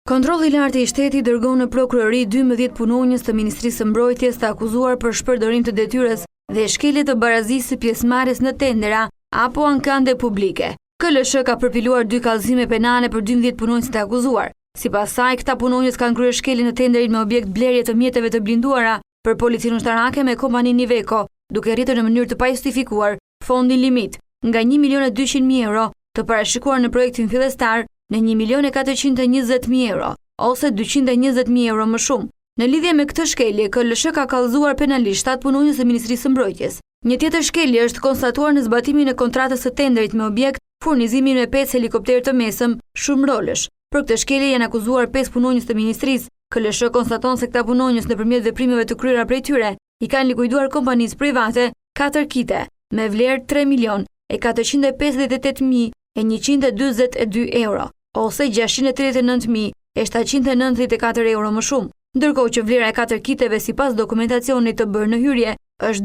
Kontrolli i lartë i shtetit dërgon në prokurori 12 punonjës të Ministrisë së Mbrojtjes të akuzuar për shpërdorim të detyrës dhe shkelje të barazisë së pjesëmarrjes në tendera apo ankande publike. KLSH ka përpiluar 2 kallëzime penale për 12 punonjës të akuzuar. Sipas saj, këta punonjës kanë kryer shkelje në tenderin me objekt blerje të mjeteve të blinduara për policinë ushtarake me kompaninë Iveco, duke rritur në mënyrë të pajustifikuar fondin limit nga 1.200.000 euro të parashikuar në projektin fillestar në 1.420.000 euro ose 220.000 euro më shumë. Në lidhje me këtë shkelje, KLSH ka kallëzuar penalisht 7 punonjës të Ministrisë së Mbrojtjes. Një tjetër shkelje është konstatuar në zbatimin e kontratës së tenderit me objekt furnizimin me 5 helikopterë të mesëm shumë rolësh. Për këtë shkelje janë akuzuar 5 punonjës të Ministrisë. KLSH konstaton se këta punonjës nëpërmjet veprimeve të kryera prej tyre i kanë likuiduar kompanisë private 4 kite me vlerë 3.458.122 euro ose 639.794 euro më shumë, ndërkohë që vlera e 4 kiteve sipas dokumentacionit të bërë në hyrje është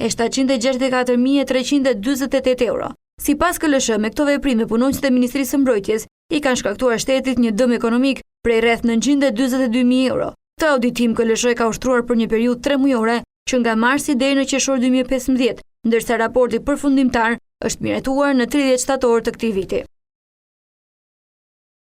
2.764.348 euro. Sipas KLSH, me këto veprime punonjësit e Ministrisë së Mbrojtjes i kanë shkaktuar shtetit një dëm ekonomik prej rreth 942.000 euro. Këtë auditim KLSH ka ushtruar për një periudhë 3 mujore që nga marsi deri në qershor 2015, ndërsa raporti përfundimtar është miratuar në 30 shtator të këtij viti.